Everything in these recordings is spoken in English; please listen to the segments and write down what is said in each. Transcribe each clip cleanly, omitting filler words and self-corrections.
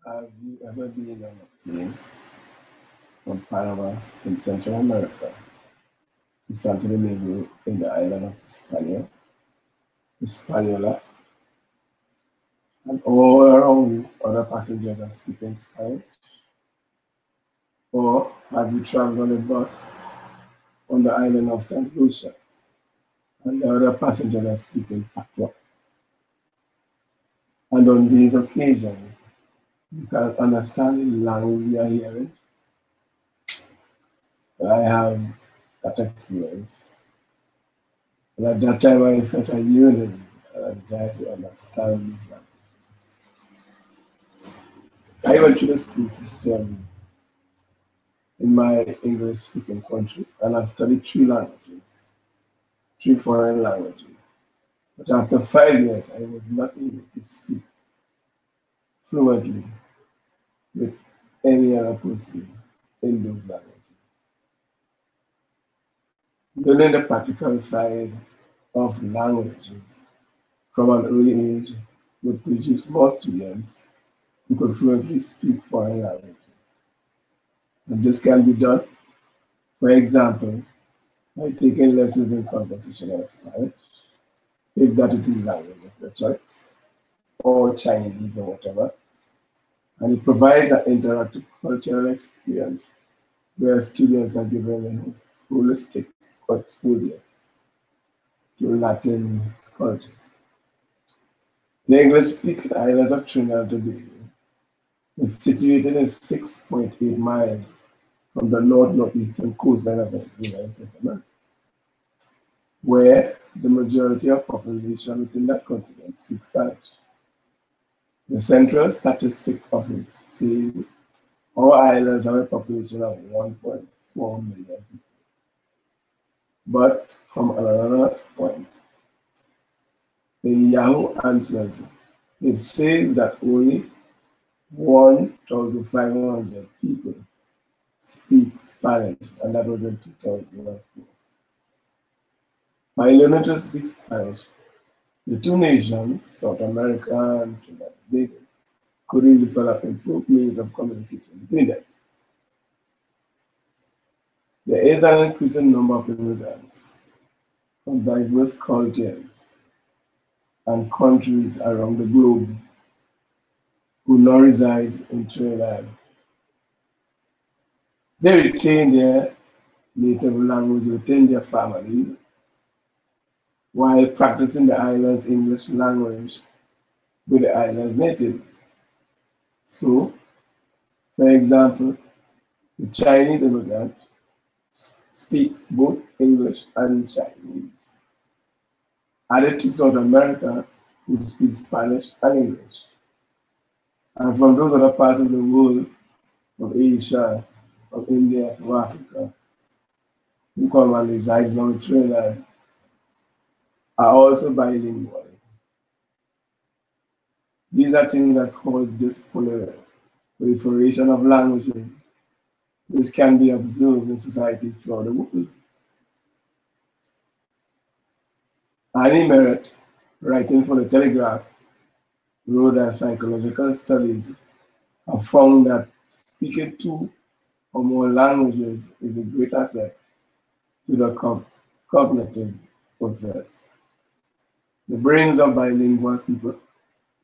Have you ever been on a plane from Panama in Central America to Santo Domingo in the island of Hispaniola, and all around you other passengers are speaking Spanish? Or have you traveled on a bus on the island of St. Lucia and the other passengers are speaking Patois? And on these occasions, you can understand the language you are hearing. I have that experience. And at that time, I felt a yearning and anxiety to understand these languages. I went to the school system in my English speaking country and I've studied three foreign languages. But after 5 years, I was not able to speak fluently with any other person in those languages. Learning the practical side of languages from an early age would produce more students who could fluently speak foreign languages. And this can be done, for example, by taking lessons in conversational Spanish, if that is the language of your choice, or Chinese or whatever. And it provides an interactive cultural experience where students are given a holistic exposure to Latin culture. The English-speaking islands of Trinidad and Tobago is situated in 6.8 miles from the northeastern coastline of the United States of America, where the majority of population within that continent speaks Spanish. The Central Statistic Office says our islands have a population of 1.4 million people. But from another point, in Yahoo Answers, it says that only 1,500 people speak Spanish, and that was in 2004. By learning to speak Spanish, the two nations, South America and Trinidad and Tobago, could develop improved means of communication between them. There is an increasing number of immigrants from diverse cultures and countries around the globe who now reside in Trinidad. They retain their native language within their families while practicing the island's English language with the island's natives. So, for example, the Chinese immigrant speaks both English and Chinese. Added to South America, who speaks Spanish and English. And from those other parts of the world, of Asia, of India, of Africa, who come and reside now in Trinidad, are also bilingual. These are things that cause this proliferation of languages, which can be observed in societies throughout the world. Annie Merritt, writing for the Telegraph, wrote that psychological studies have found that speaking two or more languages is a great asset to the cognitive process. The brains of bilingual people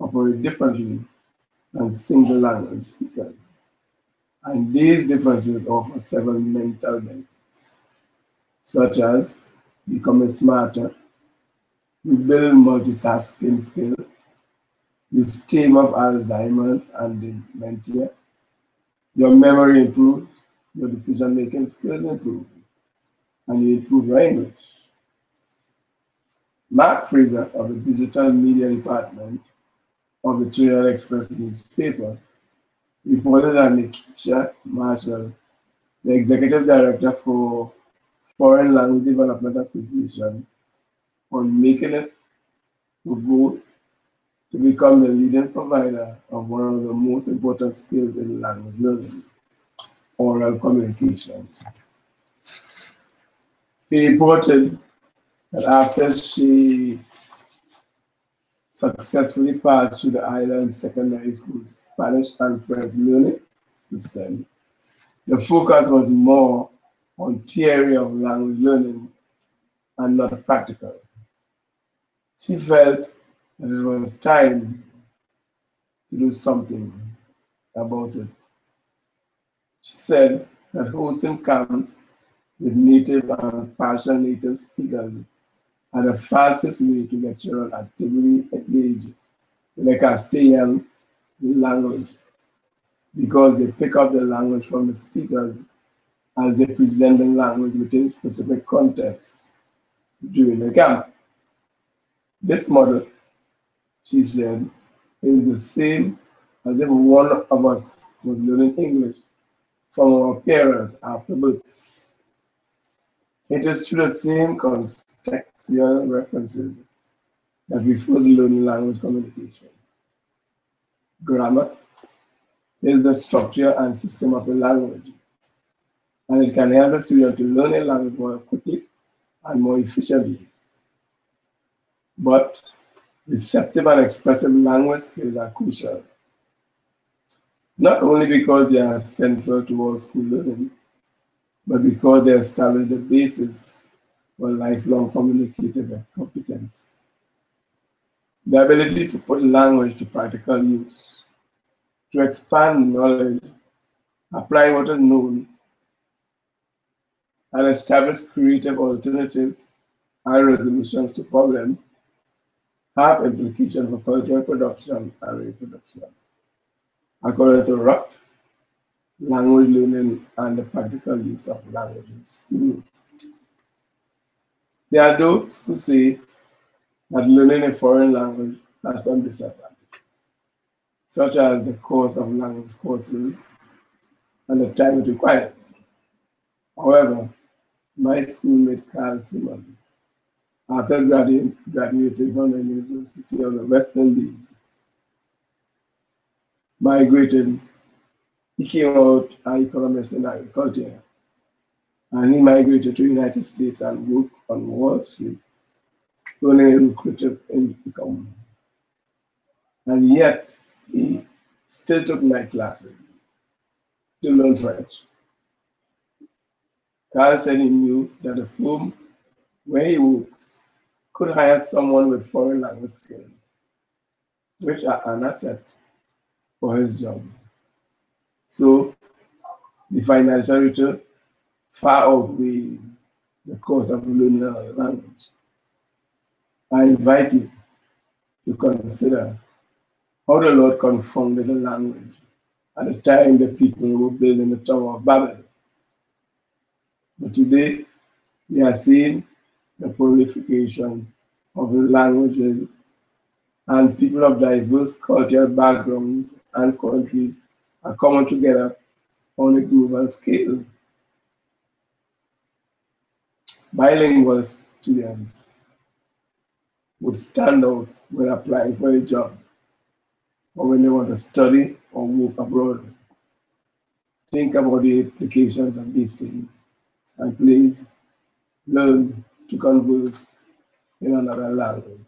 operate differently than single language speakers, and these differences offer several mental benefits, such as becoming smarter, you build multitasking skills, you stave off Alzheimer's and dementia, your memory improves, your decision-making skills improve, and you improve your English. Mark Fraser of the Digital Media Department of the Trinidad Express newspaper reported that Nikisha Marshall, the Executive Director for Foreign Language Development Association, on making it a goal to become the leading provider of one of the most important skills in language learning, oral communication. He reported that after she successfully passed through the island's secondary school's Spanish and French learning system, the focus was more on theory of language learning and not practical. She felt that it was time to do something about it. She said that hosting camps with native and partial native speakers are the fastest way to get children actively engaged in the Castilian language because they pick up the language from the speakers as they present the language within specific contexts during the camp. This model, she said, is the same as if one of us was learning English from our parents after birth. It is through the same contextual references that we first learn language communication. Grammar is the structure and system of a language, and it can help a student to learn a language more quickly and more efficiently. But receptive and expressive language skills are crucial, not only because they are central to all school learning, but because they establish the basis for lifelong communicative competence. The ability to put language to practical use, to expand knowledge, apply what is known, and establish creative alternatives and resolutions to problems have implications for cultural production and reproduction. According to Rutt, language learning and the practical use of language in school. There are those who say that learning a foreign language has some disadvantages, such as the cost of language courses and the time it requires. However, my schoolmate Carl Simmons, after graduating from the University of the West Indies, migrated. He came out an economist in agriculture, and he migrated to the United States and worked on Wall Street, earning a lucrative income. And yet, he still took night classes to learn French. Carl said he knew that the firm where he works could hire someone with foreign language skills, which are an asset for his job. So, the financial return far outweighs the cost of learning another language. I invite you to consider how the Lord confounded the language at the time the people were building the Tower of Babel. But today, we are seeing the proliferation of languages, and people of diverse cultural backgrounds and countries are coming together on a global scale. Bilingual students would stand out when applying for a job or when they want to study or work abroad. Think about the implications of these things, and please learn to converse in another language.